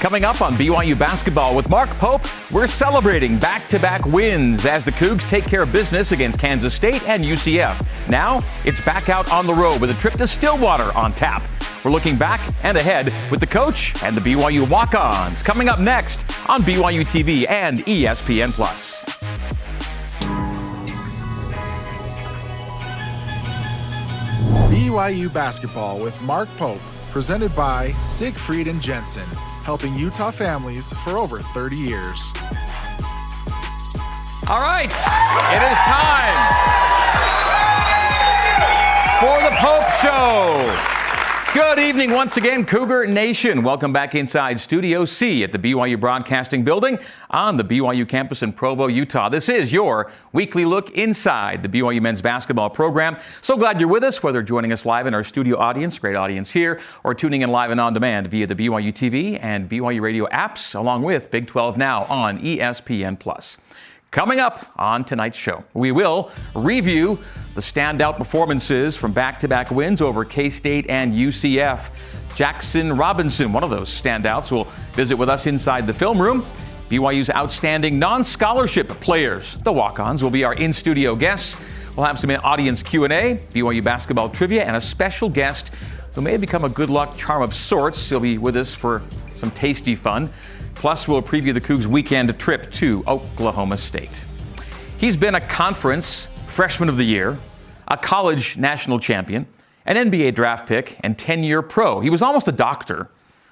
Coming up on BYU basketball with Mark Pope, we're celebrating back-to-back wins as the Cougs take care of business against Kansas State and UCF. Now, it's back out on the road with a trip to Stillwater on tap. We're looking back and ahead with the coach and the BYU Walk-ons. Coming up next on BYUtv and ESPN+. BYU basketball with Mark Pope, presented by Siegfried & Jensen, helping Utah families for over 30 years. All right, it is time for the Pope Show. Good evening once again, Cougar Nation. Welcome back inside Studio C at the BYU Broadcasting Building on the BYU campus in Provo, Utah. This is your weekly look inside the BYU men's basketball program. So glad you're with us, whether joining us live in our studio audience, great audience here, or tuning in live and on demand via the BYU TV and BYU radio apps, along with Big 12 Now on ESPN+. Coming up on tonight's show, we will review the standout performances from back-to-back wins over K-State and UCF. Jackson Robinson, one of those standouts, will visit with us inside the film room. BYU's outstanding non-scholarship players, the Walk-ons, will be our in-studio guests. We'll have some audience Q&A, BYU basketball trivia, and a special guest who may have become a good luck charm of sorts. He'll be with us for some tasty fun. Plus, we'll preview the Cougs' weekend trip to Oklahoma State. He's been a conference freshman of the year, a college national champion, an NBA draft pick, and 10-year pro. He was almost a doctor,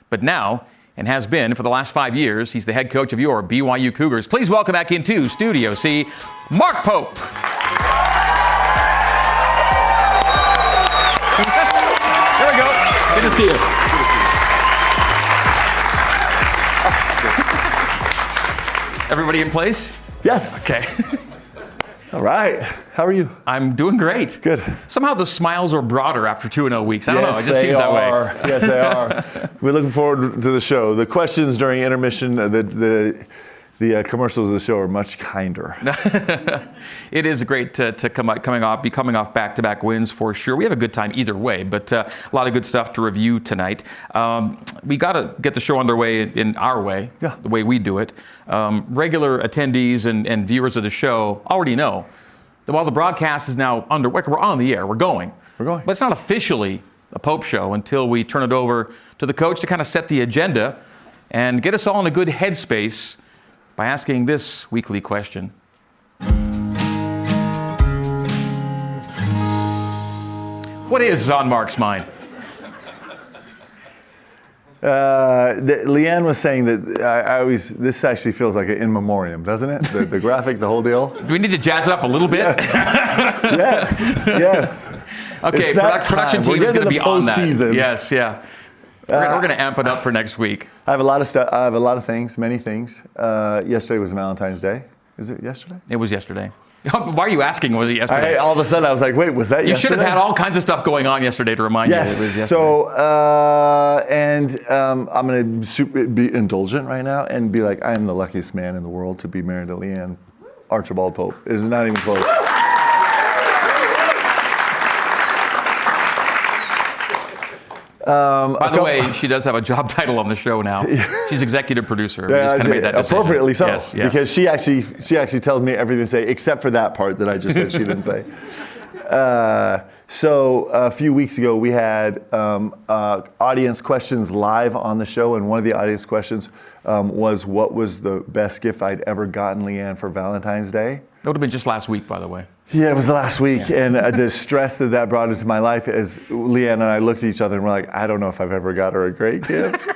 but now, and has been for the last 5 years, he's the head coach of your BYU Cougars. Please welcome back into Studio C, Mark Pope. There we go. Good to see you. Everybody in place? Yes. Okay. All right. How are you? I'm doing great. Good. Somehow the smiles are broader after 2-0 weeks. I don't know. It just seems that way. Yes, they are. We're looking forward to the show. The questions during intermission, the commercials of the show are much kinder. It is great to be coming off back-to-back wins for sure. We have a good time either way, but a lot of good stuff to review tonight. We got to get the show underway in our way, the way we do it. Regular attendees and viewers of the show already know that while the broadcast is now underway, we're on the air, we're going. But it's not officially a Pope Show until we turn it over to the coach to kind of set the agenda and get us all in a good headspace by asking this weekly question. What is on Mark's mind? Leanne was saying that this actually feels like an in memoriam, doesn't it? The graphic, the whole deal. Do we need to jazz it up a little bit? Yes. Okay, production team is going to be on that. Season. Yes, yeah. We're going to amp it up for next week. I have a lot of stuff. I have a lot of things, many things. Yesterday was Valentine's Day. Is it yesterday? It was yesterday. Why are you asking? Was it yesterday? All of a sudden, I was like, wait, was that yesterday? You should have had all kinds of stuff going on yesterday to remind you that it was yesterday. So, I'm going to be indulgent right now and be like, I am the luckiest man in the world to be married to Leanne Archibald Pope. It's not even close. By the way, she does have a job title on the show now. She's executive producer. Yeah, kind of made that decision. Appropriately so, yes. Because she actually tells me everything to say, except for that part that I just said she didn't say. So a few weeks ago, we had audience questions live on the show, and one of the audience questions was, what was the best gift I'd ever gotten Leanne for Valentine's Day? That would have been just last week, by the way. Yeah, it was last week, and the stress that brought into my life as Leanne and I looked at each other and we're like, I don't know if I've ever got her a great gift.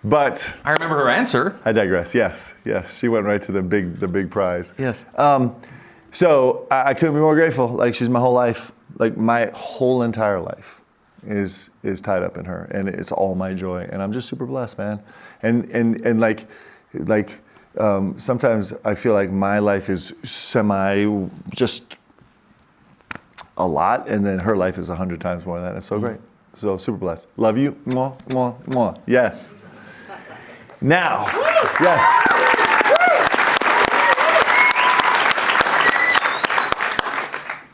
But I remember her answer. I digress. Yes, she went right to the big prize. Yes. So I couldn't be more grateful. Like, she's my whole life. Like, my whole entire life is tied up in her, and it's all my joy. And I'm just super blessed, man. And like. Sometimes I feel like my life is just a lot, and then her life is 100 times more than that. It's so great. So super blessed. Love you. Mwah, mwah, mwah. Yes. Now, yes.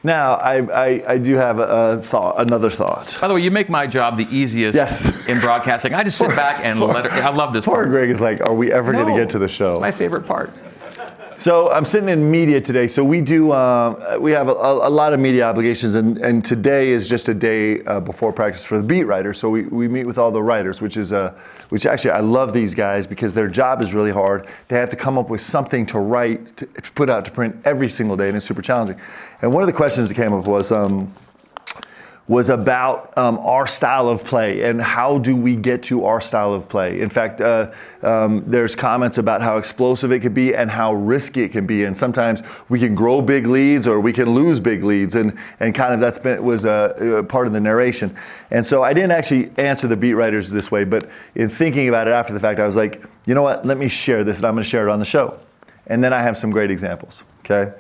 Now, I do have another thought. By the way, you make my job the easiest in broadcasting. I just sit back and let it. I love this Poor part. Greg is like, are we ever going to get to the show? It's my favorite part. So I'm sitting in media today. So we do, we have a lot of media obligations, and today is just a day before practice for the beat writers. So we meet with all the writers, which actually I love these guys because their job is really hard. They have to come up with something to write, to put out to print every single day, and it's super challenging. And one of the questions that came up was about our style of play and how do we get to our style of play. In fact, there's comments about how explosive it could be and how risky it can be. And sometimes we can grow big leads or we can lose big leads. And kind of was a part of the narration. And so I didn't actually answer the beat writers this way, but in thinking about it after the fact, I was like, you know what, let me share this and I'm gonna share it on the show. And then I have some great examples, okay?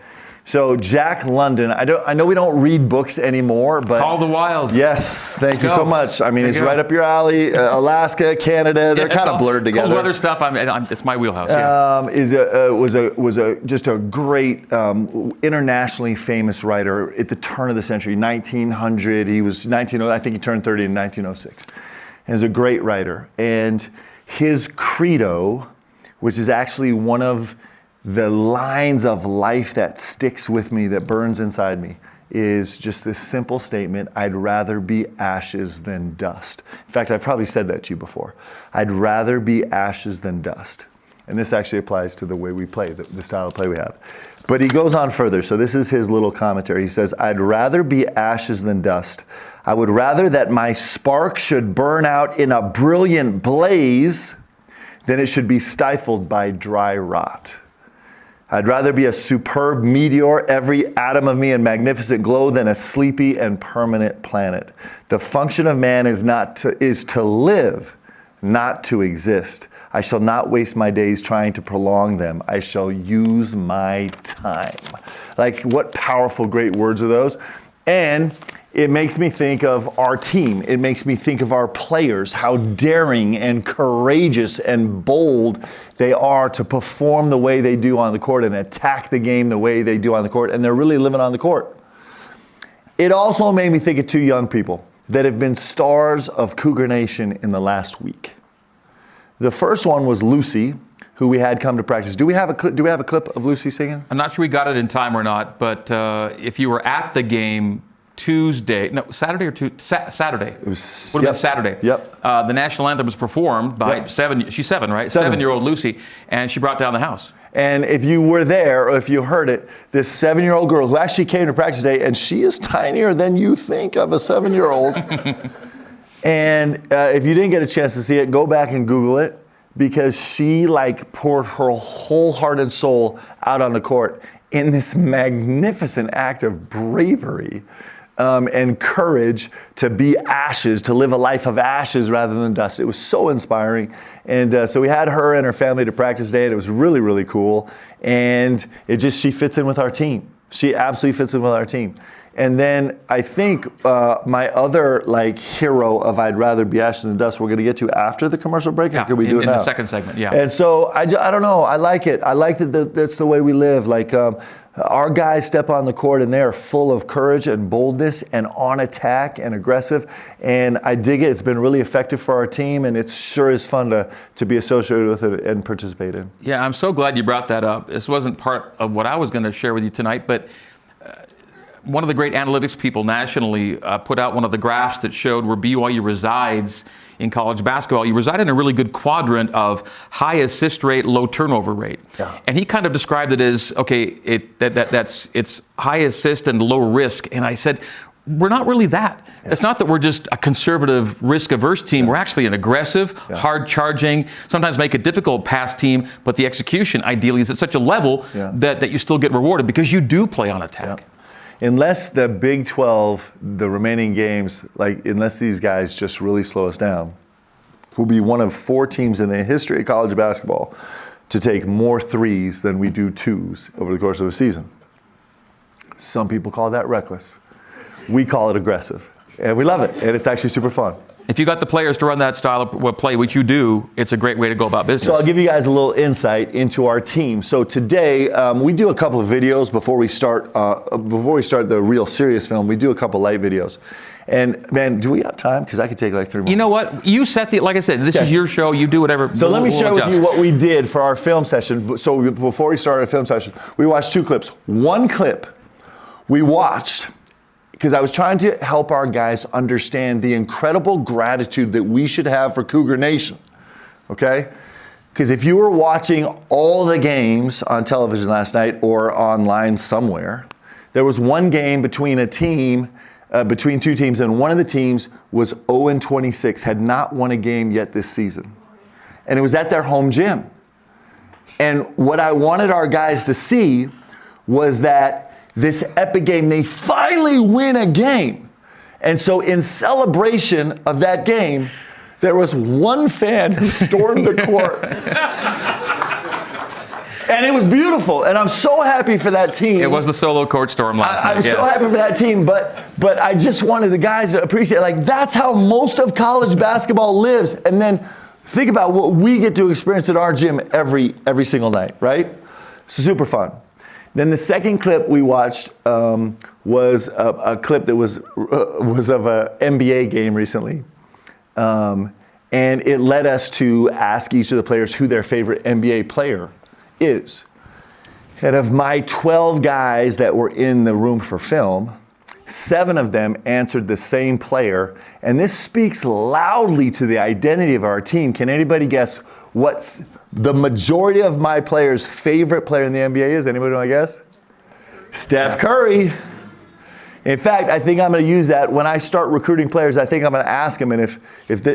So Jack London, I know we don't read books anymore, but Call the Wild. Yes, thank you so much. I mean, it's right up your alley. Alaska, Canada, they're kind of blurred together. Cold weather stuff. It's my wheelhouse. Was just a great internationally famous writer at the turn of the century, 1900. He was 1900. I think he turned 30 in 1906. And he's a great writer. And his credo, which is actually one of the lines of life that sticks with me, that burns inside me, is just this simple statement: I'd rather be ashes than dust. In fact, I've probably said that to you before. I'd rather be ashes than dust. And this actually applies to the way we play, the style of play we have. But he goes on further. So this is his little commentary. He says, I'd rather be ashes than dust. I would rather that my spark should burn out in a brilliant blaze than it should be stifled by dry rot. I'd rather be a superb meteor, every atom of me in magnificent glow, than a sleepy and permanent planet. The function of man is to live, not to exist. I shall not waste my days trying to prolong them. I shall use my time. Like, what powerful, great words are those? And it makes me think of our team. It makes me think of our players, how daring and courageous and bold they are to perform the way they do on the court and attack the game the way they do on the court, and they're really living on the court. It also made me think of two young people that have been stars of Cougar Nation in the last week. The first one was Lucy, who we had come to practice. Do we have a clip of Lucy singing? I'm not sure we got it in time or not, but if you were at the game Saturday or Saturday. It was, would have been Saturday. Yep. The national anthem was performed by she's seven, right? 7-year-old Lucy, and she brought down the house. And if you were there, or if you heard it, this 7-year-old girl who actually came to practice today, and she is tinier than you think of a 7-year-old. And if you didn't get a chance to see it, go back and Google it, because she poured her whole heart and soul out on the court in this magnificent act of bravery. And courage to be ashes, to live a life of ashes rather than dust. It was so inspiring. And so we had her and her family to practice today, and it was really, really cool. And she fits in with our team. She absolutely fits in with our team. And then I think my other hero of I'd rather be ashes than dust, we're going to get to after the commercial break. Yeah, or could we do it now? In the second segment, yeah. And so I don't know. I like it. I like that that's the way we live. Our guys step on the court and they are full of courage and boldness and on attack and aggressive. And I dig it. It's been really effective for our team, and it sure is fun to be associated with it and participate in. Yeah, I'm so glad you brought that up. This wasn't part of what I was going to share with you tonight, but one of the great analytics people nationally put out one of the graphs that showed where BYU resides in college basketball. You reside in a really good quadrant of high assist rate, low turnover rate. Yeah. And he kind of described it as, it's high assist and low risk. And I said, we're not really that. Yeah. It's not that we're just a conservative, risk-averse team. Yeah. We're actually an aggressive, hard-charging, sometimes make it difficult pass team, but the execution ideally is at such a level that you still get rewarded because you do play on attack. Yeah. Unless the Big 12, the remaining games, unless these guys just really slow us down, we'll be one of 4 teams in the history of college basketball to take more threes than we do twos over the course of a season. Some people call that reckless. We call it aggressive. And we love it, and it's actually super fun. If you got the players to run that style of play, which you do, it's a great way to go about business. So I'll give you guys a little insight into our team. So today, we do a couple of videos before we start the real serious film. We do a couple light videos. And man, do we have time? Because I could take like 3 minutes. You know what? You set like I said, this is your show. You do whatever. So let me share with you what we did for our film session. So before we started a film session, we watched 2 clips. One clip we watched because I was trying to help our guys understand the incredible gratitude that we should have for Cougar Nation, okay? Because if you were watching all the games on television last night or online somewhere, there was one game between between 2 teams, and one of the teams was 0-26, had not won a game yet this season. And it was at their home gym. And what I wanted our guys to see was that this epic game, they finally win a game. And so in celebration of that game, there was one fan who stormed the court. And it was beautiful, and I'm so happy for that team. It was the solo court storm last night. I'm so happy for that team, but I just wanted the guys to appreciate, like, that's how most of college basketball lives. And then think about what we get to experience at our gym every single night, right? Super fun. Then the second clip we watched was a clip that was of an NBA game recently. And it led us to ask each of the players who their favorite NBA player is. And of my 12 guys that were in the room for film, 7 of them answered the same player. And this speaks loudly to the identity of our team. Can anybody guess what's the majority of my players' favorite player in the NBA is? Anybody want to guess? Steph Curry. In fact, I think I'm going to use that when I start recruiting players. I think I'm going to ask them, and if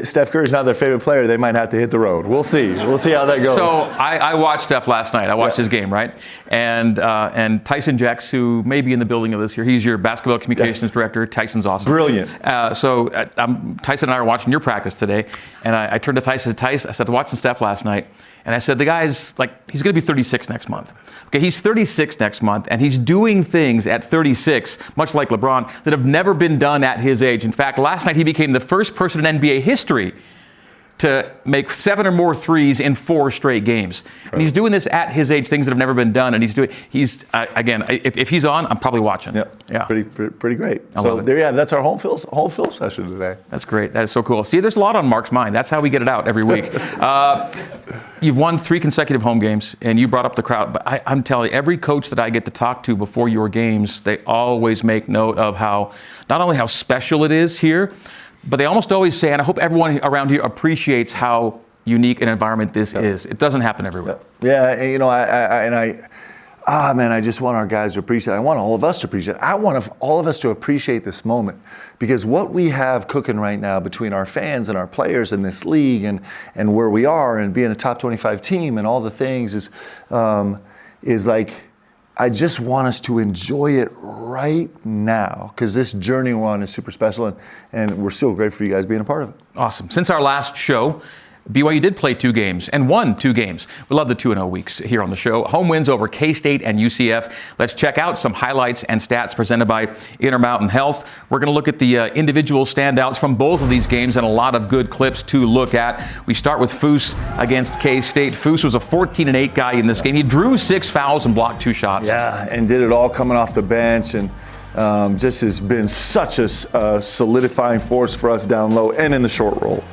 Steph Curry's not their favorite player, they might have to hit the road. We'll see. We'll see how that goes. So I watched Steph last night. I watched his game, right? And Tyson Jacks, who may be in the building of this year, he's your basketball communications director. Tyson's awesome. Brilliant. So Tyson and I are watching your practice today, and I turned to Tyson. I said, watching Steph last night, and I said, the guy's like, he's going to be 36 next month. Okay, he's 36 next month, and he's doing things at 36, much like LeBron, that have never been done at his age. In fact, last night he became the first person in NBA history to make 7 or more threes in 4 straight games. And he's doing this at his age, things that have never been done. And again, if he's on, I'm probably watching. Yep. Yeah. Pretty great. I love it. There you have it. That's our whole film session today. That's great. That is so cool. See, there's a lot on Mark's mind. That's how we get it out every week. You've won 3 consecutive home games, and you brought up the crowd. But I'm telling you, every coach that I get to talk to before your games, they always make note of not only how special it is here, but they almost always say, and I hope everyone around here appreciates how unique an environment this is. It doesn't happen everywhere. Yeah, and, you know, I just want our guys to appreciate it. I want all of us to appreciate it. I want all of us to appreciate this moment, because what we have cooking right now between our fans and our players in this league and where we are and being a top 25 team and all the things is like, I just want us to enjoy it right now, because this journey we're on is super special, and we're so grateful for you guys being a part of it. Awesome. Since our last show, BYU did play 2 games and won 2 games. We love the 2-0 weeks here on the show. Home wins over K-State and UCF. Let's check out some highlights and stats presented by Intermountain Health. We're going to look at the individual standouts from both of these games and a lot of good clips to look at. We start with Foose against K-State. Foose was a 14-8 guy in this game. He drew 6 fouls and blocked 2 shots. Yeah, and did it all coming off the bench, and just has been such a solidifying force for us down low and in the short roll.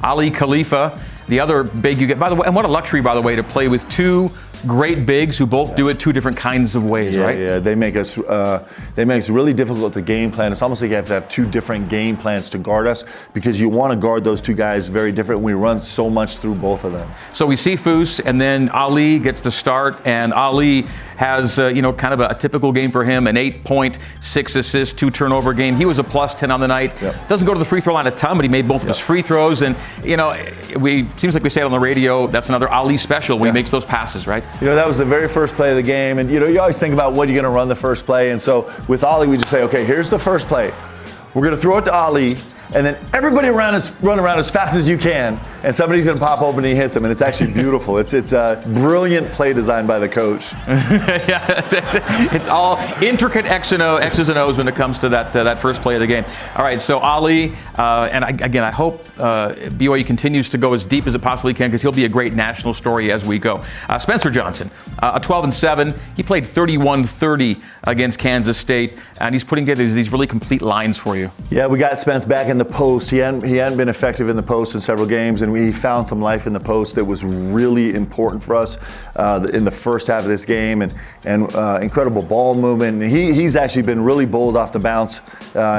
Ali Khalifa, the other big you get, by the way, and what a luxury, by the way, to play with 2 great bigs who both do it 2 different kinds of ways, right? Yeah, they make us really difficult to game plan. It's almost like you have to have 2 different game plans to guard us, because you want to guard those 2 guys very different. We run so much through both of them. So we see Foose, and then Ali gets the start, and Ali has kind of a typical game for him, an 8-point, 6 assists, 2 turnover game. He was a plus 10 on the night. Yep. Doesn't go to the free throw line a ton, but he made both of his free throws, and seems like we say it on the radio, that's another Ali special when he makes those passes, right? You know, that was the very first play of the game, and you always think about what you're going to run the first play, and so with Ali we just say, okay, here's the first play. We're going to throw it to Ali, and then everybody run around as fast as you can, and somebody's going to pop open and he hits him, and it's actually beautiful. It's a brilliant play design by the coach. Yeah, it's all intricate X's and O's when it comes to that first play of the game. All right, so Ali, and I hope BYU continues to go as deep as it possibly can, because he'll be a great national story as we go. Spencer Johnson, a 12-7. He played 31-30 against Kansas State, and he's putting together these really complete lines for you. Yeah, we got Spence back in the post. He hadn't been effective in the post in several games, and we found some life in the post that was really important for us in the first half of this game, and incredible ball movement. And he's actually been really bold off the bounce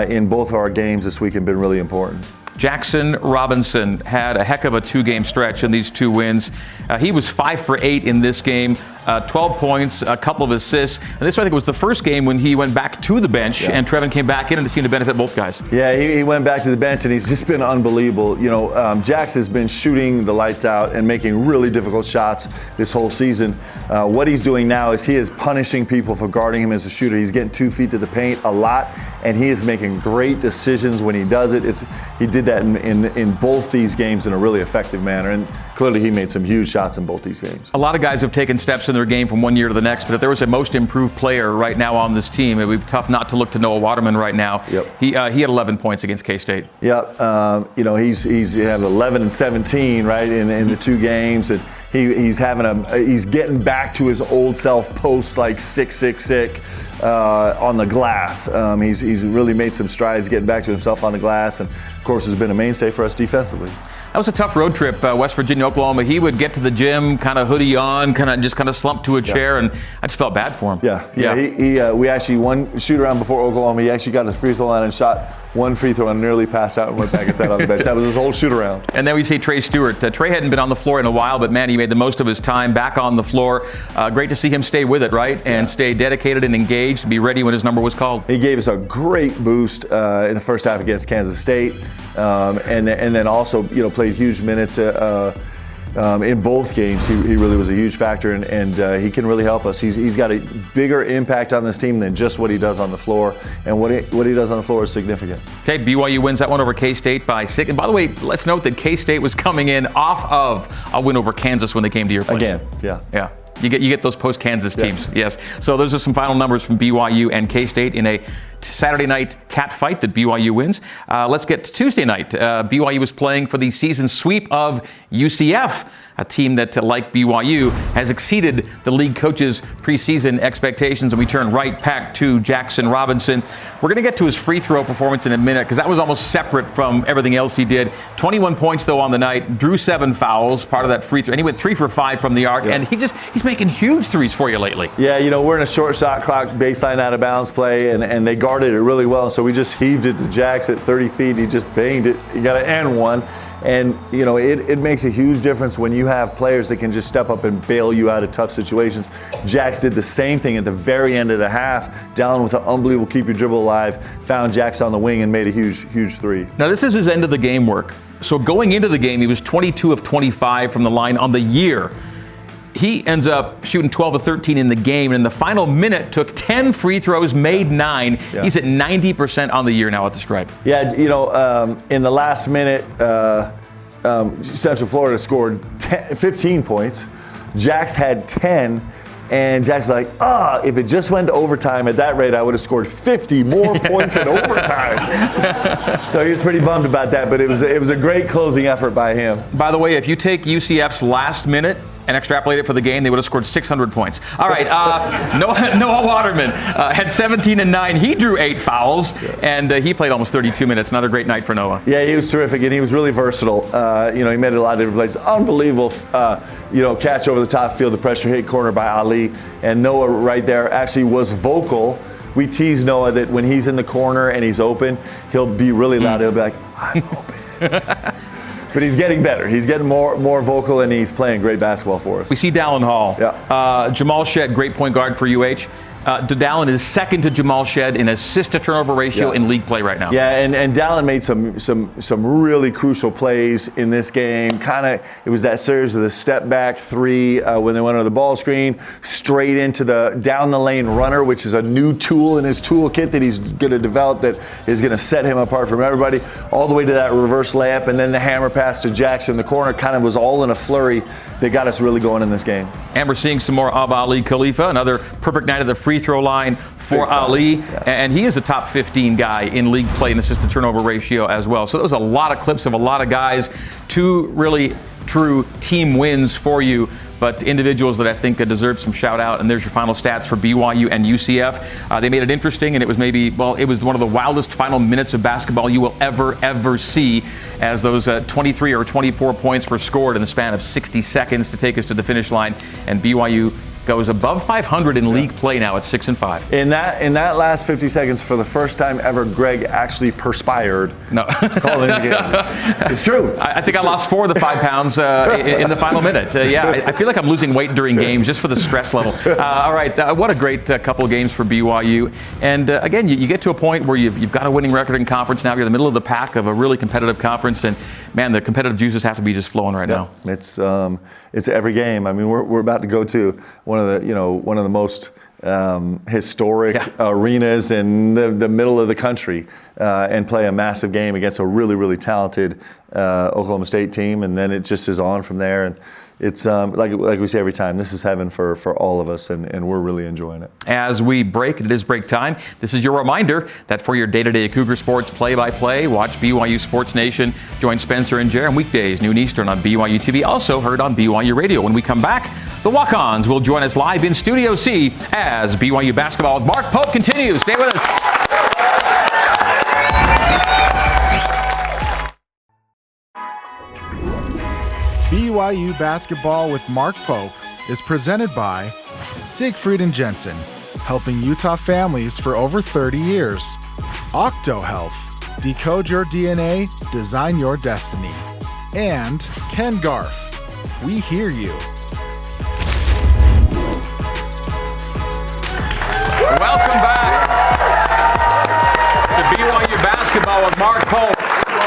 in both of our games this week and been really important. Jackson Robinson had a heck of a 2-game stretch in these 2 wins. He was 5 for 8 in this game, 12 points, a couple of assists. And this, I think, was the first game when he went back to the bench, and Trevin came back in, and it seemed to benefit both guys. Yeah, he went back to the bench, and he's just been unbelievable. You know, Jax has been shooting the lights out and making really difficult shots this whole season. What he's doing now is he is punishing people for guarding him as a shooter. He's getting 2 feet to the paint a lot, and he is making great decisions when he does it. He did that in both these games in a really effective manner, and clearly he made some huge shots in both these games. A lot of guys have taken steps in their game from one year to the next, but if there was a most improved player right now on this team, it would be tough not to look to Noah Waterman right now. Yep. He had 11 points against K-State. Yeah, you know, he's had 11 and 17 right in the 2 games, and he's getting back to his old self post, like 6'6" on the glass. He's really made some strides getting back to himself on the glass, and of course has been a mainstay for us defensively. That was a tough road trip, West Virginia, Oklahoma. He would get to the gym, kind of hoodie on, kind of slump to a chair, and I just felt bad for him. Yeah. We actually won shoot around before Oklahoma. He actually got his free throw line and shot 1 free throw and nearly passed out and went back and sat on the bench. That was his whole shoot around. And then we see Trey Stewart. Trey hadn't been on the floor in a while, but man, he made the most of his time back on the floor. Great to see him stay with it, right? And stay dedicated and engaged, be ready when his number was called. He gave us a great boost in the first half against Kansas State, and then also played huge minutes in both games. He really was a huge factor, and he can really help us. He's got a bigger impact on this team than just what he does on the floor, and what he does on the floor is significant. Okay, BYU wins that one over K-State by 6. And by the way, let's note that K-State was coming in off of a win over Kansas when they came to your place. Again, yeah. You get those post-Kansas teams, yes. So those are some final numbers from BYU and K-State in a Saturday night cat fight that BYU wins. Let's get to Tuesday night. BYU was playing for the season sweep of UCF, a team that, like BYU, has exceeded the league coach's preseason expectations. And we turn right back to Jackson Robinson. We're going to get to his free throw performance in a minute, because that was almost separate from everything else he did. 21 points, though, on the night. Drew 7 fouls, part of that free throw. And he went 3 for 5 from the arc. Yeah. And he's making huge threes for you lately. Yeah, we're in a short shot clock baseline out of bounds play, and they guarded it really well. So we just heaved it to Jax at 30 feet. He just banged it. You got to end one. And, it makes a huge difference when you have players that can just step up and bail you out of tough situations. Jax did the same thing at the very end of the half, down with an unbelievable keep your dribble alive, found Jax on the wing and made a huge, huge three. Now, this is his end of the game work. So going into the game, he was 22 of 25 from the line on the year. He ends up shooting 12 of 13 in the game, and in the final minute took 10 free throws, made 9. Yeah. He's at 90% on the year now at the stripe. Yeah, in the last minute, Central Florida scored 15 points. Jax had 10. And Jack's like, if it just went to overtime at that rate, I would have scored 50 more points in overtime. So he was pretty bummed about that, but it was a great closing effort by him. By the way, if you take UCF's last minute and extrapolate it for the game, they would have scored 600 points. All right, Noah Waterman had 17 and 9. He drew 8 fouls, and he played almost 32 minutes. Another great night for Noah. Yeah, he was terrific, and he was really versatile. He made it a lot of different plays. Unbelievable, catch over the top, feel the pressure hit corner by Ali, and Noah right there actually was vocal. We tease Noah that when he's in the corner and he's open, he'll be really loud. He'll be like, I'm open. But he's getting better. He's getting more vocal, and he's playing great basketball for us. We see Dallin Hall. Yeah. Jamal Shedd, great point guard for UH. Dallin is second to Jamal Shed in assist to turnover ratio in league play right now. Yeah, and Dallin made some really crucial plays in this game. It was that series of the step back three when they went under the ball screen, straight into the down the lane runner, which is a new tool in his toolkit that he's going to develop that is going to set him apart from everybody, all the way to that reverse layup, and then the hammer pass to Jackson in the corner kind of was all in a flurry that got us really going in this game. And we're seeing some more of Ali Khalifa, another perfect night at the free throw line for Ali, and he is a top 15 guy in league play in assist to turnover ratio as well. So there was a lot of clips of a lot of guys, two really true team wins for you, but individuals that I think deserve some shout out. And there's your final stats for BYU and UCF. They made it interesting, and it was it was one of the wildest final minutes of basketball you will ever see, as those 23 or 24 points were scored in the span of 60 seconds to take us to the finish line, and BYU goes above 500 in league play now at 6-5. In that last 50 seconds, for the first time ever, Greg actually perspired. No, calling the game. It's true. I think I lost 4 of the 5 pounds in the final minute. I feel like I'm losing weight during games just for the stress level. All right, what a great couple of games for BYU. And again, you get to a point where you've got a winning record in conference now. You're in the middle of the pack of a really competitive conference, and man, the competitive juices have to be just flowing right now. It's every game. I mean, we're about to go to one of the most historic arenas in the middle of the country and play a massive game against a really, really talented Oklahoma State team, and then it just is on from there. And it's like we say every time, this is heaven for all of us, and we're really enjoying it. As we break, it is break time. This is your reminder that for your day-to-day Cougar sports play-by-play, watch BYU Sports Nation. Join Spencer and Jaron weekdays, noon Eastern on BYUtv, also heard on BYU Radio. When we come back, the Walk-ons will join us live in Studio C as BYU basketball with Mark Pope continues. Stay with us. BYU Basketball with Mark Pope is presented by Siegfried and Jensen, helping Utah families for over 30 years. Octo Health, decode your DNA, design your destiny. And Ken Garf, we hear you. Welcome back to BYU Basketball with Mark Pope.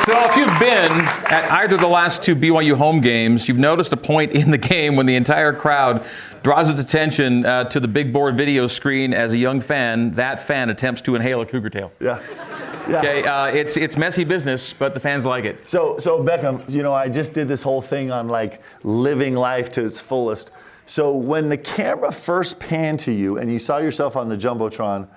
So if you've been at either of the last 2 BYU home games, you've noticed a point in the game when the entire crowd draws its attention to the big board video screen as a young fan. That fan attempts to inhale a cougar tail. Yeah. Okay, it's messy business, but the fans like it. So Beckham, I just did this whole thing on living life to its fullest. So when the camera first panned to you and you saw yourself on the Jumbotron,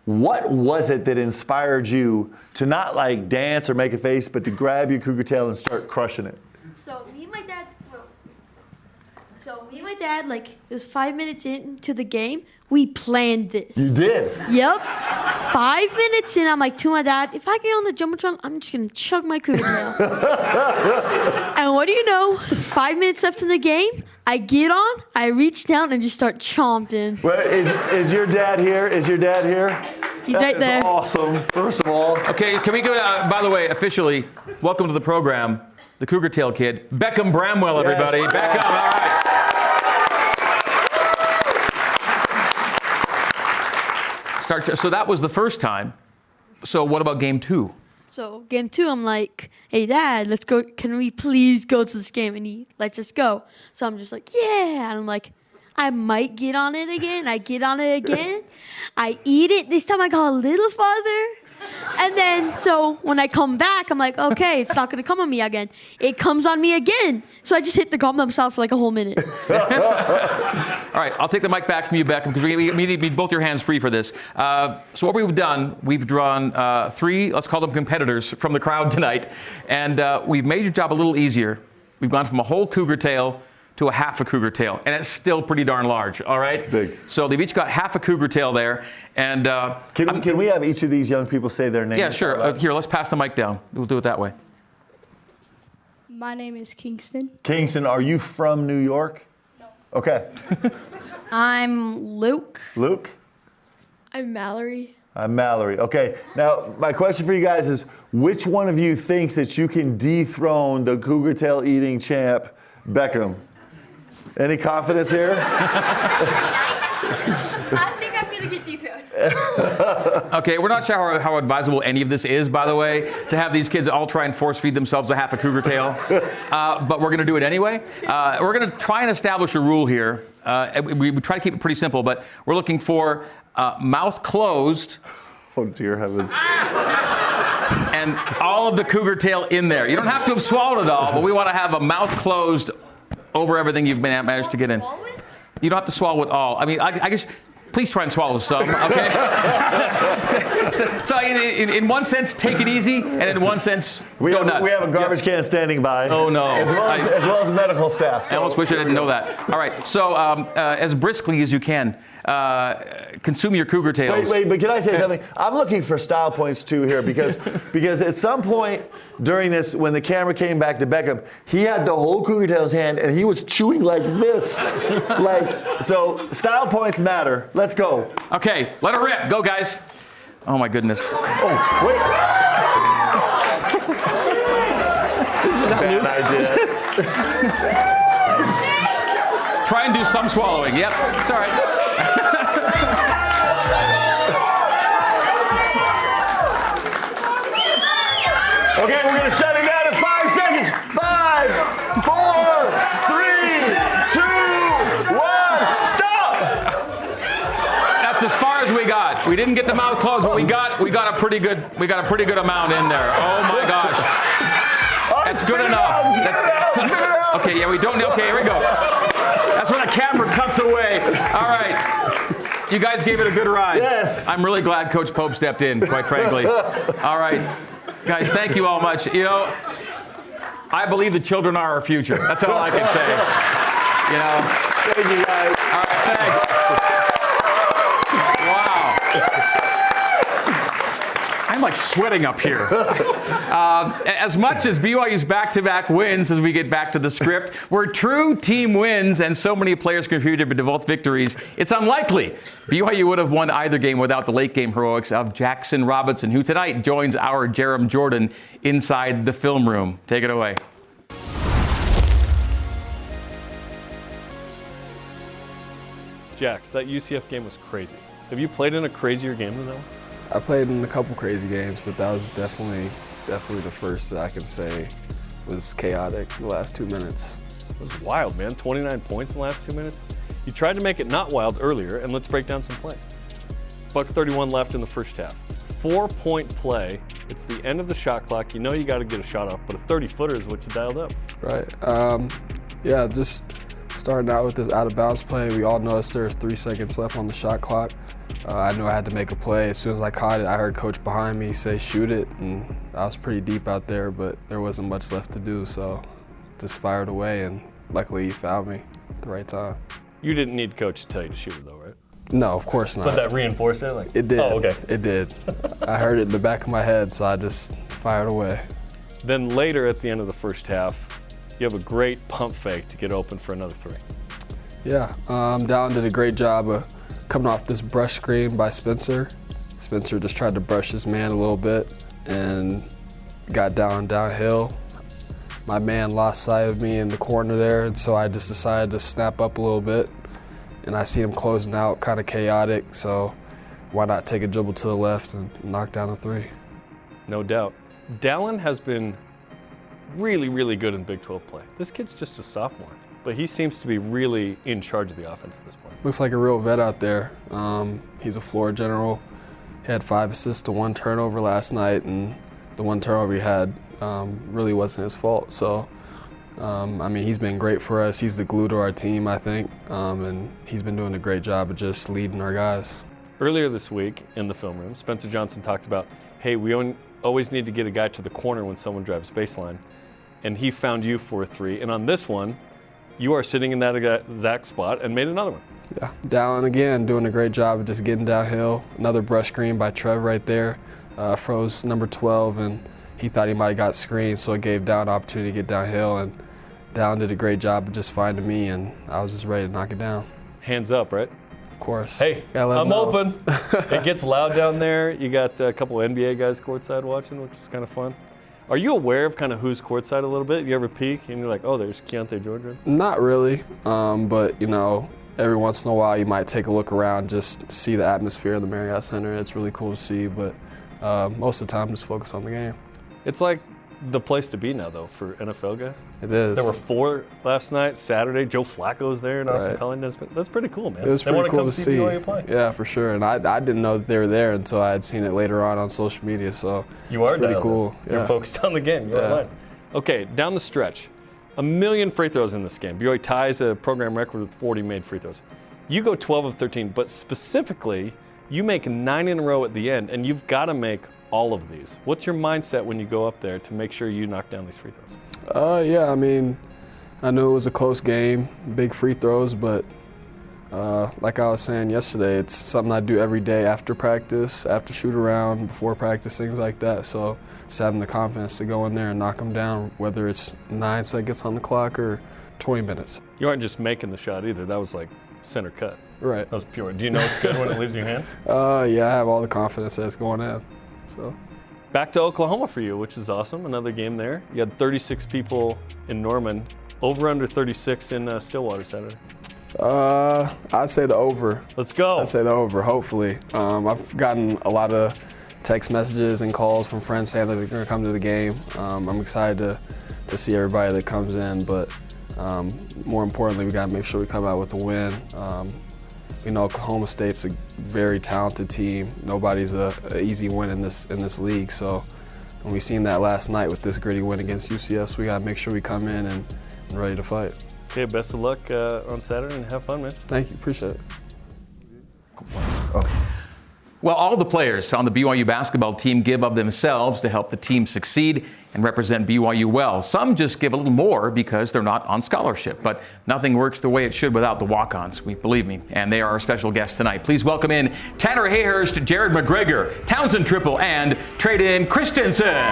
what was it that inspired you to not dance or make a face, but to grab your cougar tail and start crushing it? So me and my dad, it was 5 minutes into the game, we planned this. You did? Yep. 5 minutes in, I'm to my dad, if I get on the Jumbotron, I'm just going to chug my cougar tail. And what do you know? 5 minutes left in the game, I get on, I reach down, and just start chomping. Well, is your dad here? Is your dad here? He's right there. Awesome, first of all. Okay, can we go, by the way, officially, welcome to the program, the Cougar Tail Kid, Beckham Bramwell, everybody. Yes. Beckham, all right. So that was the first time. So what about game 2? So game 2, I'm like, hey, Dad, let's go. Can we please go to this game? And he lets us go. So I'm just like, yeah. And I'm like, I might get on it again. I get on it again. I eat it. This time I go a little farther. And then, so when I come back, I'm like, okay, it's not going to come on me again. It comes on me again. So I just hit the gum themselves for a whole minute. All right, I'll take the mic back from you, Beckham, because we need both your hands free for this. So what we've done, we've drawn 3, let's call them competitors, from the crowd tonight. And we've made your job a little easier. We've gone from a whole cougar tail to a half a cougar tail, and it's still pretty darn large, all right? It's big. So they've each got half a cougar tail there, and... Can we have each of these young people say their name? Yeah, sure. Here, let's pass the mic down. We'll do it that way. My name is Kingston. Kingston, are you from New York? No. Okay. I'm Luke. Luke? I'm Mallory. I'm Mallory. Okay, now my question for you guys is, which one of you thinks that you can dethrone the cougar tail eating champ, Beckham? Any confidence here? I think I'm going to get Okay, we're not sure how advisable any of this is, by the way, to have these kids all try and force feed themselves a half a cougar tail. But we're going to do it anyway. We're going to try and establish a rule here. We try to keep it pretty simple, but we're looking for mouth closed. Oh, dear heavens. And all of the cougar tail in there. You don't have to have swallowed it all, but we want to have a mouth closed over everything you've managed to get in. You don't have to swallow it all. I mean, I guess, please try and swallow some, okay? so in one sense, take it easy, and in one sense, go nuts. We have a garbage can standing by. Oh, no. As well as medical staff. So. I almost wish I didn't know that. All right, so as briskly as you can, consume your cougar tails. Wait, but can I say something? I'm looking for style points too here because at some point during this, when the camera came back to Beckham, he had the whole cougar tail's hand and he was chewing like this. So style points matter. Let's go. Okay, let it rip. Go, guys. Oh, my goodness. Oh, wait. This is a bad idea. Try and do some swallowing. Yep, it's all right. Okay, we're going to shut it down in 5 seconds. 5, 4, 3, 2, 1, stop! That's as far as we got. We didn't get the mouth closed, but we got a pretty good amount in there. Oh my gosh. That's good enough. Okay, yeah, we don't. Okay, here we go. That's when the camera cuts away. All right. You guys gave it a good ride. Yes. I'm really glad Coach Pope stepped in, quite frankly. All right. Guys, thank you all much. You know, I believe the children are our future. That's all I can say. You know. Thank you, guys. All right, thanks. Wow. I'm like sweating up here. As much as BYU's back-to-back wins, as we get back to the script, were true team wins and so many players contributed to both victories, it's unlikely BYU would have won either game without the late-game heroics of Jackson Robinson, who tonight joins our Jerem Jordan inside the film room. Take it away. Jax, that UCF game was crazy. Have you played in a crazier game than that one? I played in a couple crazy games, but that was definitely the first that I can say was chaotic the last 2 minutes. It was wild, man. 29 points in the last 2 minutes. You tried to make it not wild earlier, and let's break down some plays. $1:31 left in the first half. 4-point play. It's the end of the shot clock. You know you got to get a shot off, but a 30-footer is what you dialed up. Right. Yeah, just starting out with this out-of-bounds play. We all noticed there was 3 seconds left on the shot clock. I knew I had to make a play. As soon as I caught it, I heard Coach behind me say, shoot it, and I was pretty deep out there, but there wasn't much left to do, so just fired away, and luckily he found me at the right time. You didn't need Coach to tell you to shoot it, though, right? No, of course not. But that reinforced it? Like, it did. Oh, okay. It did. I heard it in the back of my head, so I just fired away. Then later at the end of the first half, you have a great pump fake to get open for another 3. Yeah, Dallin did a great job of coming off this brush screen by Spencer. Spencer just tried to brush his man a little bit and got downhill. My man lost sight of me in the corner there, and so I just decided to snap up a little bit. And I see him closing out, kind of chaotic, so why not take a dribble to the left and knock down a 3? No doubt. Dallin has been really, really good in Big 12 play. This kid's just a sophomore, but he seems to be really in charge of the offense at this point. Looks like a real vet out there. He's a floor general. He had 5 assists to 1 turnover last night, and the 1 turnover he had really wasn't his fault. So, I mean, he's been great for us. He's the glue to our team, I think, and he's been doing a great job of just leading our guys. Earlier this week in the film room, Spencer Johnson talked about, hey, we always need to get a guy to the corner when someone drives baseline, and he found you for a 3. And on this one, you are sitting in that exact spot and made another one. Yeah, Dallin again doing a great job of just getting downhill. Another brush screen by Trev right there. Froze number 12, and he thought he might have got screened, so it gave Dallin an opportunity to get downhill, and Dallin did a great job of just finding me, and I was just ready to knock it down. Hands up, right? Of course. Hey, I'm open. It gets loud down there. You got a couple of NBA guys courtside watching, which is kind of fun. Are you aware of kind of who's courtside a little bit? You ever peek and you're like, oh, there's Keontae Georgia? Not really, but you know, every once in a while you might take a look around, just see the atmosphere in the Marriott Center. It's really cool to see, but most of the time just focus on the game. It's like the place to be now, though, for NFL guys. It is. There were 4 last night, Saturday. Joe Flacco's there and Austin Collins. That's pretty cool, man. It was pretty cool to see. BYU play. Yeah, for sure. And I didn't know that they were there until I had seen it later on social media. So you are pretty cool. You're focused on the game. You're online. Okay, down the stretch, 1 million free throws in this game. BYU ties a program record with 40 made free throws. You go 12 of 13, but specifically, you make 9 in a row at the end, and you've got to make all of these. What's your mindset when you go up there to make sure you knock down these free throws? Yeah, I mean, I knew it was a close game, big free throws, but like I was saying yesterday, it's something I do every day after practice, after shoot around, before practice, things like that. So just having the confidence to go in there and knock them down, whether it's 9 seconds on the clock or 20 minutes. You aren't just making the shot either. That was like center cut. Right. That was pure. Do you know it's good when it leaves your hand? Yeah, I have all the confidence that it's going in. So. Back to Oklahoma for you, which is awesome. Another game there. You had 36 people in Norman. Over under 36 in Stillwater Saturday. I'd say the over. Let's go. I'd say the over, hopefully. I've gotten a lot of text messages and calls from friends saying that they're going to come to the game. I'm excited to see everybody that comes in, but more importantly, we got to make sure we come out with a win. You know, Oklahoma State's a very talented team. Nobody's a easy win in this league. So when we seen that last night with this gritty win against UCF, we got to make sure we come in and ready to fight. Okay, best of luck on Saturday and have fun, man. Thank you, appreciate it. Well, all the players on the BYU basketball team give of themselves to help the team succeed and represent BYU well. Some just give a little more because they're not on scholarship, but nothing works the way it should without the walk-ons, believe me, and they are our special guests tonight. Please welcome in Tanner Hayhurst, Jared McGregor, Townsend Triple, and Trayden Christensen.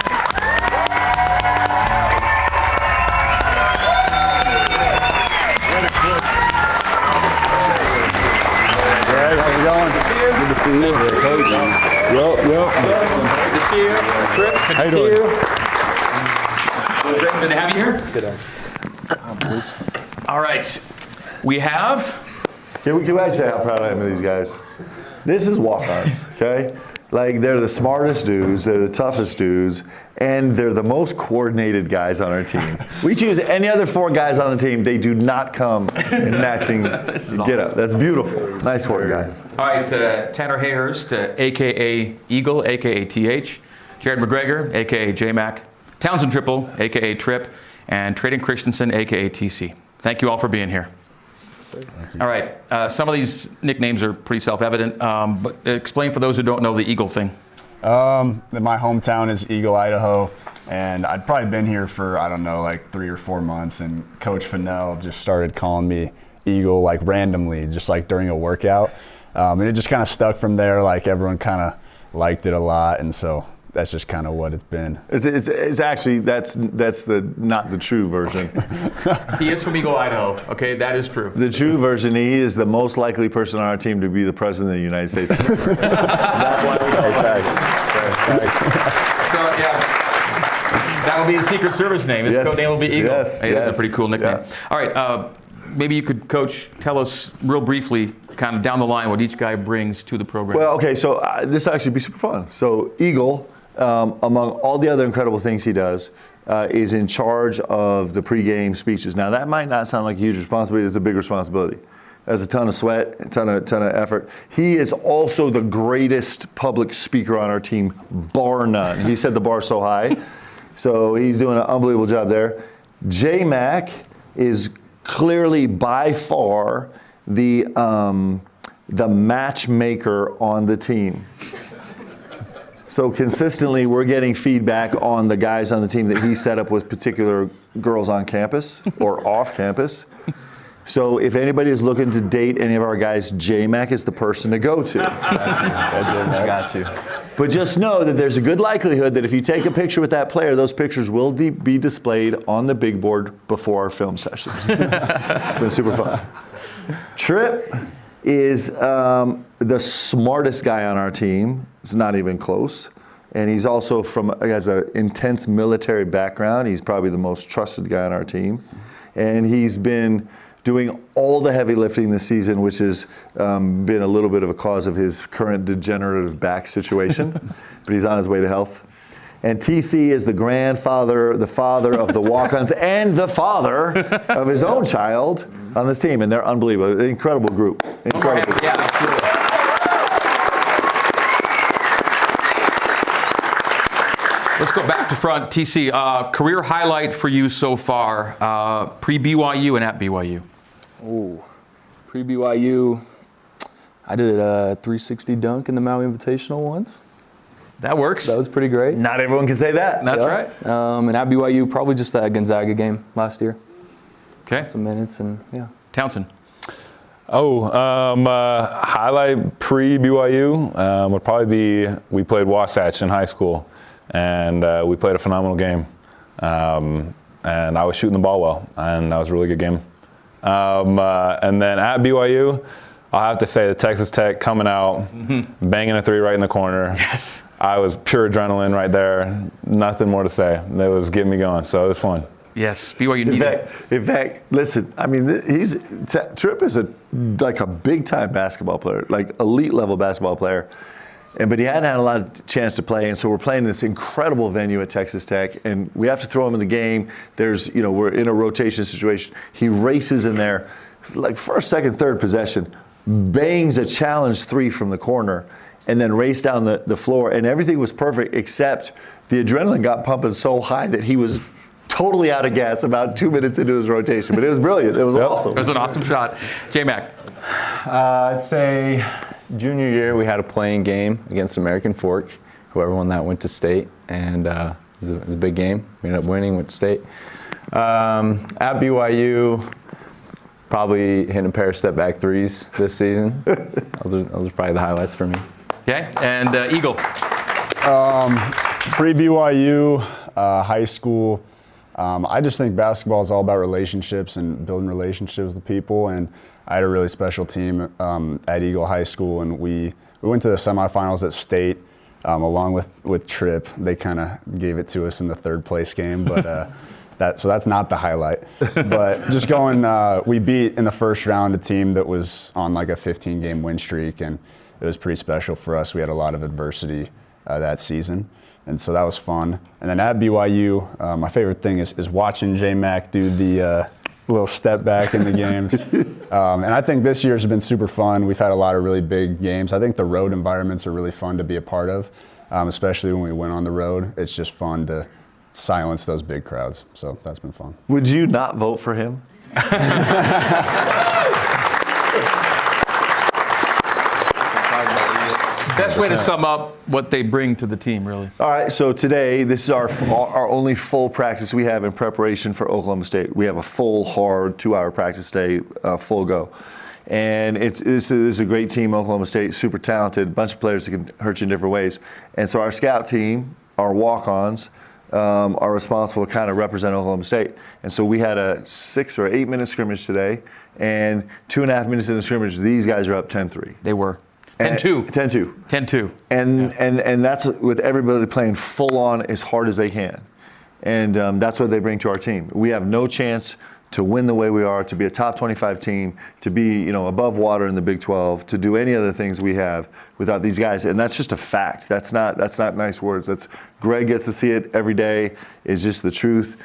How's it going? Good to see you. Good to see you. Trip, good to see you. Good to have you here. It's good. All right. We have... Can I say how proud I am of these guys? This is walk-ons, okay? Like, they're the smartest dudes, they're the toughest dudes, and they're the most coordinated guys on our team. We choose any other 4 guys on the team, they do not come in matching get up. That's beautiful. Nice work, guys. All right, Tanner Hayhurst, a.k.a. Eagle, a.k.a. TH, Jared McGregor, a.k.a. JMac, Townsend Triple, a.k.a. Trip, and Trayden Christensen, a.k.a. TC. Thank you all for being here. All right, some of these nicknames are pretty self-evident, but explain for those who don't know the Eagle thing. My hometown is Eagle, Idaho, and I'd probably been here for, I don't know, like 3 or 4 months, and Coach Fennell just started calling me Eagle, like randomly, just like during a workout, and it just kind of stuck from there. Like everyone kind of liked it a lot, and so that's just kind of what it's been. It's actually, that's not the true version. He is from Eagle, Idaho. Okay, that is true. The true version, he is the most likely person on our team to be the president of the United States. That's why we call it. So, yeah, that'll be his Secret Service name. His code name will be Eagle. Yes, hey, that's a pretty cool nickname. Yeah. All right, maybe you could, Coach, tell us real briefly, kind of down the line, what each guy brings to the program. Well, okay, so this will actually be super fun. So Eagle, among all the other incredible things he does, is in charge of the pregame speeches. Now, that might not sound like a huge responsibility. It's a big responsibility. There's a ton of sweat, a ton of effort. He is also the greatest public speaker on our team, bar none. He set the bar so high. So he's doing an unbelievable job there. J-Mac is clearly by far the matchmaker on the team. So consistently, we're getting feedback on the guys on the team that he set up with particular girls on campus or off campus. So if anybody is looking to date any of our guys, J-Mac is the person to go to. I got you. But just know that there's a good likelihood that if you take a picture with that player, those pictures will be displayed on the big board before our film sessions. It's been super fun. Trip is the smartest guy on our team. It's not even close. And he's also has an intense military background. He's probably the most trusted guy on our team. And he's been doing all the heavy lifting this season, which has been a little bit of a cause of his current degenerative back situation, but he's on his way to health. And TC is the grandfather, the father of the Walk-ons, and the father of his own child on this team. And they're unbelievable. Incredible group. Incredible. Yeah, absolutely. Let's go back to front. TC, career highlight for you so far, pre-BYU and at BYU. Oh, pre-BYU, I did a 360 dunk in the Maui Invitational once. That works. That was pretty great. Not everyone can say that. That's right. And at BYU, probably just that Gonzaga game last year. Okay. Some minutes and yeah. Townsend. Highlight pre-BYU would probably be we played Wasatch in high school, and we played a phenomenal game. And I was shooting the ball well, and that was a really good game. And then at BYU, I'll have to say the Texas Tech coming out, banging a three right in the corner. Yes. I was pure adrenaline right there. Nothing more to say. It was getting me going, so it was fun. Yes, BYU needed. In fact, listen. I mean, Tripp is like a big time basketball player, like elite level basketball player, but he hadn't had a lot of chance to play, and so we're playing this incredible venue at Texas Tech, and we have to throw him in the game. We're in a rotation situation. He races in there, like first, second, third possession, bangs a challenge three from the corner, and then race down the floor, and everything was perfect except the adrenaline got pumping so high that he was totally out of gas about 2 minutes into his rotation. But it was brilliant. It was awesome. It was an awesome shot. J-Mac. I'd say junior year we had a playing game against American Fork. Whoever won that went to state, and it was a big game. We ended up winning, went to state. At BYU, probably hitting a pair of step back threes this season. Those are probably the highlights for me. Okay, and Eagle. Pre-BYU, high school, I just think basketball is all about relationships and building relationships with people. And I had a really special team at Eagle High School, and we went to the semifinals at state along with Tripp. They kind of gave it to us in the third place game, but so that's not the highlight. But just going, we beat in the first round a team that was on like a 15-game win streak, and it was pretty special for us. We had a lot of adversity that season, and so that was fun. And then at BYU, my favorite thing is watching J-Mac do the little step back in the games. And I think this year's been super fun. We've had a lot of really big games. I think the road environments are really fun to be a part of, especially when we went on the road. It's just fun to silence those big crowds. So that's been fun. Would you not vote for him? Best way to sum up what they bring to the team, really. All right, so today, this is our only full practice we have in preparation for Oklahoma State. We have a full, hard 2-hour practice day, full go. And it's a great team, Oklahoma State, super talented, bunch of players that can hurt you in different ways. And so our scout team, our walk-ons, are responsible to kind of represent Oklahoma State. And so we had a 6 or 8 minute scrimmage today, and 2.5 minutes in the scrimmage, these guys are up 10-3. They were. 10-2. 10-2. 10-2. And that's with everybody playing full on as hard as they can. And that's what they bring to our team. We have no chance to win the way we are, to be a top 25 team, to be above water in the Big 12, to do any other things we have without these guys. And that's just a fact. That's not nice words. That's Greg gets to see it every day. It's just the truth.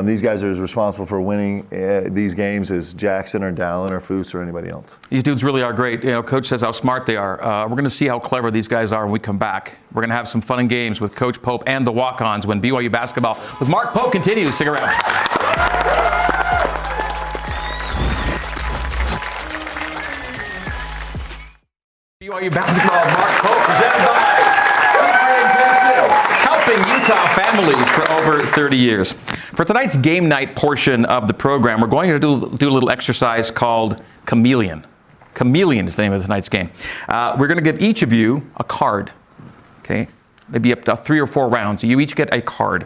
These guys are as responsible for winning these games as Jackson or Dallin or Foose or anybody else. These dudes really are great. Coach says how smart they are. We're going to see how clever these guys are when we come back. We're going to have some fun and games with Coach Pope and the Walk-ons when BYU basketball with Mark Pope continues. Stick around. BYU basketball, Mark Pope, presented by helping Utah families for over 30 years. For tonight's game night portion of the program, we're going to do a little exercise called Chameleon. Chameleon is the name of tonight's game. We're going to give each of you a card, okay? Maybe up to 3 or 4 rounds. You each get a card.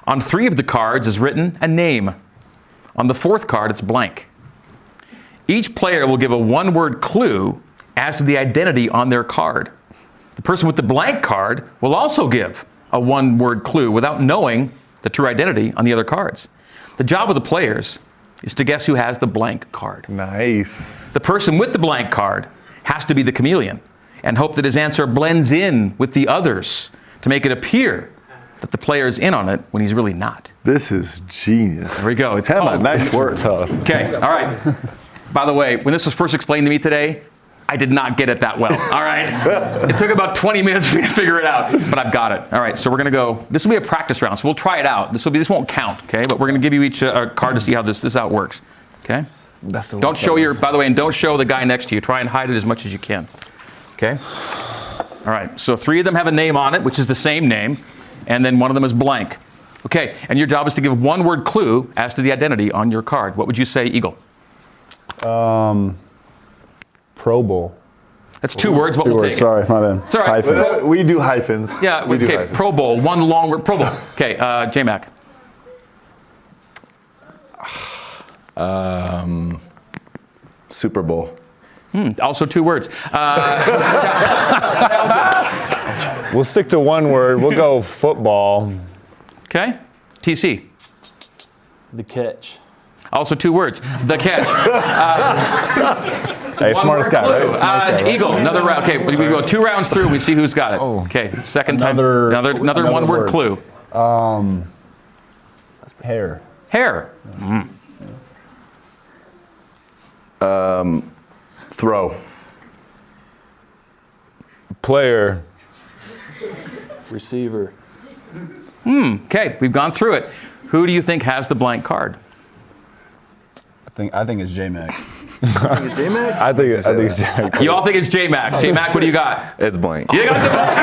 On 3 of the cards is written a name. On the 4th card, it's blank. Each player will give a one-word clue as to the identity on their card. The person with the blank card will also give a one-word clue without knowing the true identity on the other cards. The job of the players is to guess who has the blank card. Nice. The person with the blank card has to be the chameleon and hope that his answer blends in with the others to make it appear that the player is in on it when he's really not. This is genius. There we go. It's Emma, called. nice work. Okay, all right. By the way, when this was first explained to me today, I did not get it that well, all right? It took about 20 minutes for me to figure it out, but I've got it. All right, so we're gonna go, this will be a practice round, so we'll try it out. This won't count, okay? But we're gonna give you each a card to see how this how it works, okay? Don't show by the way, and don't show the guy next to you. Try and hide it as much as you can, okay? All right, so 3 of them have a name on it, which is the same name, and then one of them is blank. Okay, and your job is to give one word clue as to the identity on your card. What would you say, Eagle? Pro Bowl. That's 2 words, but 2 we'll words. take Sorry, it. my bad. It's all right. Hyphen. We do hyphens. Yeah, we do okay, hyphens. Pro Bowl, one long word, Pro Bowl. Okay, J-Mac. Super Bowl. Also 2 words. We'll stick to one word. We'll go football. Okay, TC. The catch. Also 2 words. The catch. Hey, One smartest word guy, clue. right? Smartest guy, right? Eagle, another round. Okay, we go 2 rounds through. We see who's got it. Oh. Okay, second time. Another Another one-word word. clue. Hair. Hair. Throw. Player. Receiver. Okay, we've gone through it. Who do you think has the blank card? I think it's J-Mac. I think it's Jack. You all think it's J-Mac. J-Mac, what do you got? It's blank. You got the blank.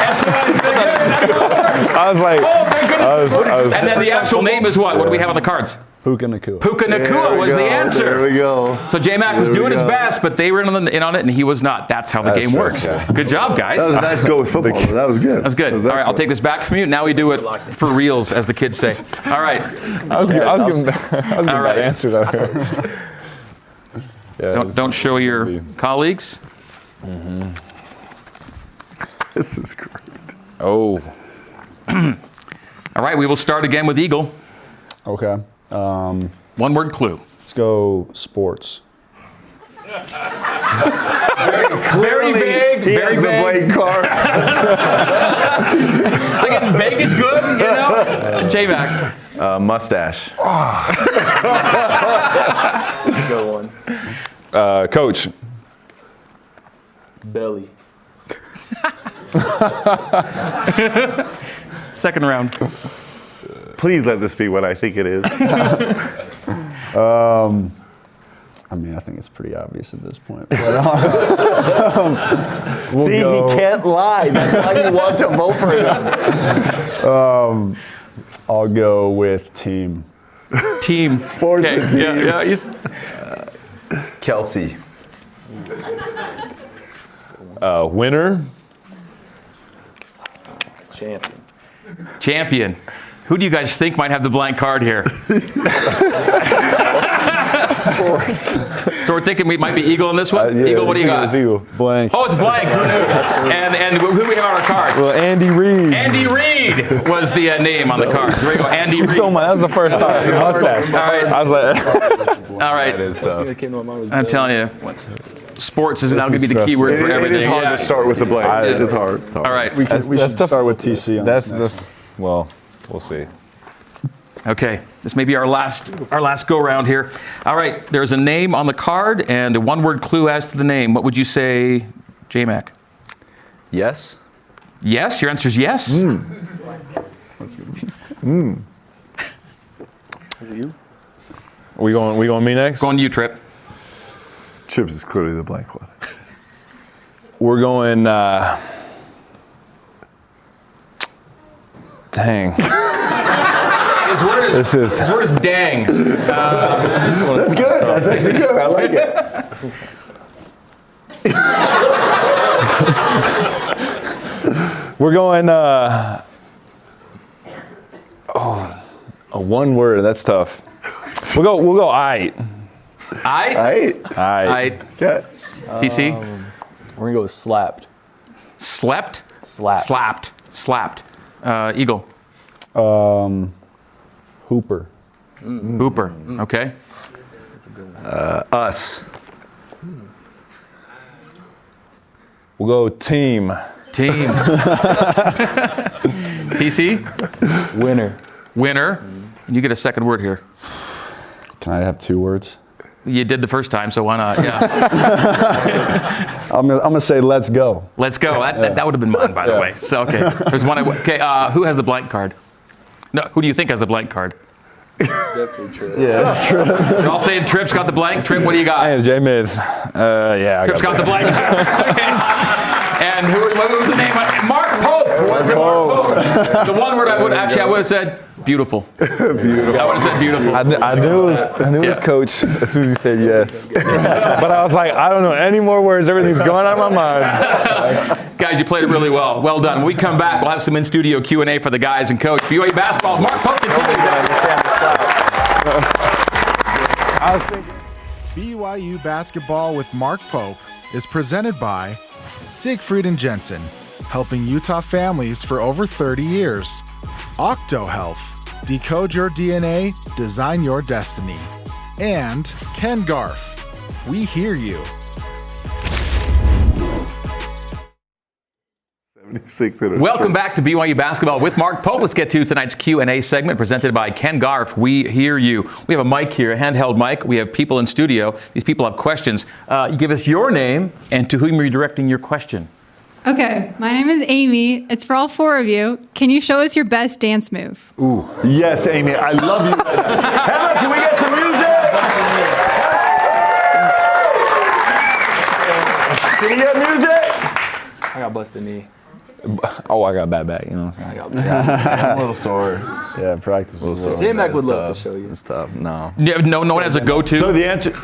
And somebody said, yes, I was like, oh, thank goodness. I was And then the actual name is what? What do we have on the cards? Puka Nakua. Puka There Nakua we was the go, answer. There we go. So J-Mac was There we doing his go. best, but they were in on it, and he was not. That's how the That's game true, works. yeah. Good job, guys. That was a nice go with football. Though. That was good. That's good. All right, I'll excellent. take this back from you. Now we do it for reals, as the kids say. All right. I was giving that answer out here. Yeah, Don't show your colleagues. This is great. Oh. All right, we will start again with Eagle. Okay. One word clue. Let's go sports. Very vague. He Very has the vague. blank card. Again, vague is good, you know? J-Mac. Mustache. Go one. Coach. Belly. Second round. Please let this be what I think it is. I mean, I think it's pretty obvious at this point. But, we'll See, go, he can't lie. That's why you want to vote for him. I'll go with team. Team. Sports and team. Yeah. Kelsey. Winner. Champion. Champion. Who do you guys think might have the blank card here? Sports. So we're thinking we might be Eagle in this one? Yeah, Eagle, what do you got? it's Eagle. Blank. Oh, it's blank. And who do we have on our card? Well, Andy Reid. Andy Reid was the name on the card. So there we go, Andy Reid. That was the first time. Mustache. All right. I was like, All right. That is tough. That came to my mind was I'm telling you, sports is now going to be the key word for It everything. is hard Yeah. to start with the blank. It's hard. It's hard. All right. We should start with TC on that's this next. well, we'll see. Okay, this may be our last go round here. All right, there's a name on the card and a one-word clue as to the name. What would you say, J-Mac? Yes. Yes, your answer is yes. That's good. Is it you? We going me next? Going to you, Trip. Chips is clearly the blank one. We're going. Dang. His word is dang. That's good. That's actually good. I like it. We're going. A one word. That's tough. We'll go. Aight. I. Aight. Okay. TC. We're gonna go with slapped. Slept. Slapped. Slapped. Eagle. Hooper. Hooper. Okay. Us. We'll go team. Team. TC? Winner. Winner. And you get a second word here. Can I have 2 words? You did the first time, so why not? Yeah. I'm gonna say let's go. Let's go. That would have been mine, by the way. So, okay. There's one. Okay. Who has the blank card? No. Who do you think has the blank card? Definitely Trip. Yeah, that's true. You're all saying Tripp's got the blank. Trip, what do you got? Hey, it's J-Miz. Yeah, Tripp's got the blank card. Okay. And what was the name? Mark Pope. Was it Mark Pope? The one word I would have said beautiful. Beautiful. I would have said beautiful. I knew it was Coach as soon as he said yes. But I was like, I don't know any more words. Everything's going out of my mind. Guys, you played it really well. Well done. When we come back, we'll have some in-studio Q&A for the guys and Coach. BYU basketball. Mark Pope continues. BYU basketball with Mark Pope is presented by Siegfried and Jensen, helping Utah families for over 30 years. Octo Health, decode your DNA, design your destiny. And Ken Garf, we hear you. 76 in a Welcome church. back to BYU basketball with Mark Pope. Let's get to tonight's Q&A segment presented by Ken Garf. We hear you. We have a mic here, a handheld mic. We have people in studio. These people have questions. You give us your name and to whom you're directing your question. Okay, my name is Amy. It's for all 4 of you. Can you show us your best dance move? Ooh. Yes, Amy. I love you. Hannah, can we get some music? Can we get music? I got busted knee. Oh, I got a bad back, you know what I'm saying? I'm a little sore. Yeah, practice was a little J-Mac would love to show you. It's tough. No. Yeah, no one has a go-to. So the answer.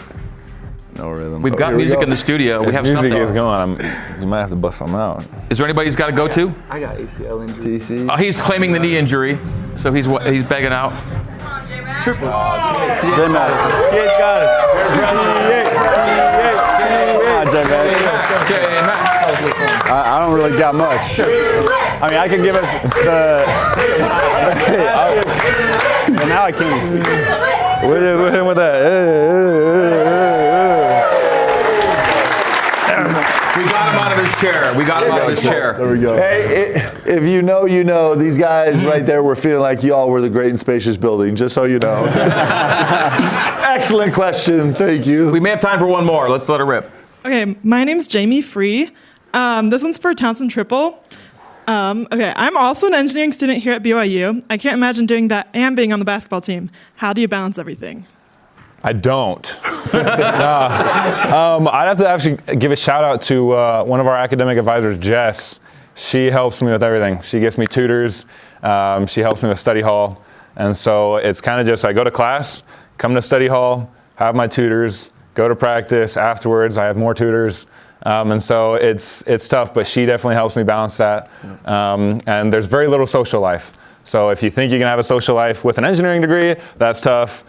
No rhythm. We've got music in the studio. We have Music something. is going. You might have to bust something out. Is there anybody who's got a go-to? I got ACL injury. TC. He's claiming the knee injury, so he's begging out. Triple. J-Mac. You got it. I don't really got much. I mean, I can give us the. But now I can't speak. With him with that. We got him out of his chair. We got him out of his chair. There we go. Hey, if you know, you know. These guys right there were feeling like y'all were the great and spacious building, just so you know. Excellent question. Thank you. We may have time for one more. Let's let her rip. Okay, my name's Jamie Free. This one's for Townsend Triple. Okay, I'm also an engineering student here at BYU. I can't imagine doing that and being on the basketball team. How do you balance everything? I don't. I'd have to actually give a shout out to one of our academic advisors, Jess. She helps me with everything. She gets me tutors. She helps me with study hall. And so it's kind of just I go to class, come to study hall, have my tutors, go to practice. Afterwards, I have more tutors. And so it's tough, but she definitely helps me balance that. And there's very little social life. So if you think you can have a social life with an engineering degree, that's tough.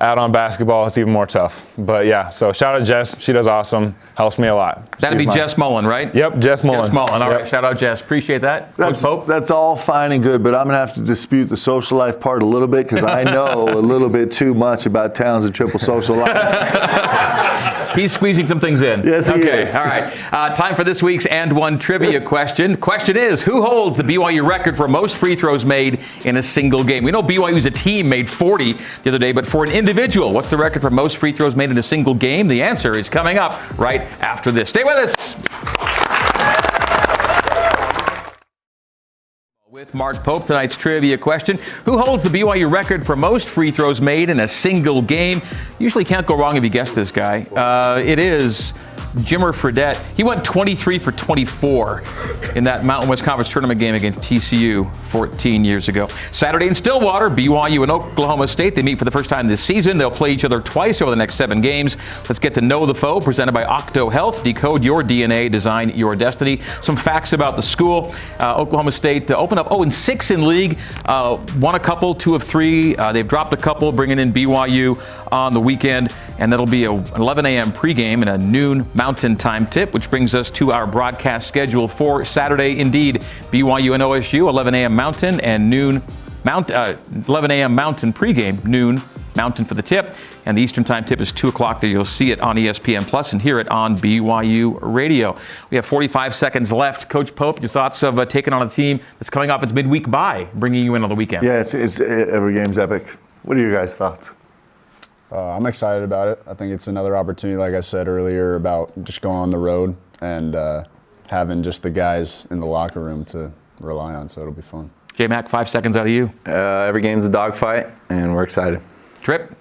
Add on basketball, it's even more tough. But yeah, so shout out Jess. She does awesome. Helps me a lot. That'd be Jess Mullen, right? Yep, Jess Mullen. Jess Mullen. All right, shout out Jess. Appreciate that. Coach Pope? That's all fine and good, but I'm going to have to dispute the social life part a little bit because I know a little bit too much about Townsend Triple social life. He's squeezing some things in. Yes, he is. All right. Time for this week's And One trivia question. The question is, who holds the BYU record for most free throws made in a single game? We know BYU as a team made 40 the other day, but for an individual, what's the record for most free throws made in a single game? The answer is coming up right after this. Stay with us. With Mark Pope, tonight's trivia question. Who holds the BYU record for most free throws made in a single game? Usually can't go wrong if you guess this guy. It is Jimmer Fredette. He went 23 for 24 in that Mountain West Conference tournament game against TCU 14 years ago. Saturday in Stillwater, BYU and Oklahoma State. They meet for the first time this season. They'll play each other twice over the next 7 games. Let's get to know the foe, presented by Octo Health. Decode your DNA, design your destiny. Some facts about the school. Oklahoma State opened up 0-6 in league. Won a couple, 2 of 3. They've dropped a couple, bringing in BYU on the weekend. And that'll be an 11 a.m. pregame and a noon Mountain Time tip, which brings us to our broadcast schedule for Saturday. Indeed, BYU and OSU, 11 a.m. Mountain and noon 11 a.m. Mountain pregame, noon Mountain for the tip. And the Eastern Time tip is 2 o'clock. There you'll see it on ESPN Plus and hear it on BYU Radio. We have 45 seconds left. Coach Pope, your thoughts of taking on a team that's coming off its midweek bye, bringing you in on the weekend? Yeah, it's every game's epic. What are your guys' thoughts? I'm excited about it. I think it's another opportunity, like I said earlier, about just going on the road and having just the guys in the locker room to rely on, so it'll be fun. J-Mac, 5 seconds out of you. Every game's a dogfight, and we're excited. Trip?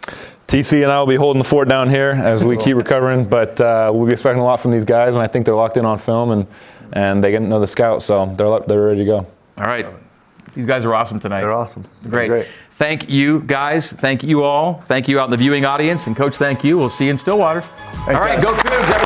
TC and I will be holding the fort down here as we keep recovering, but we'll be expecting a lot from these guys, and I think they're locked in on film, and they get to know the scout, so they're ready to go. All right. These guys are awesome tonight. They're awesome. Great. Thank you, guys. Thank you all. Thank you out in the viewing audience. And, Coach, thank you. We'll see you in Stillwater. Thanks, all right, guys. go Cougs, everybody.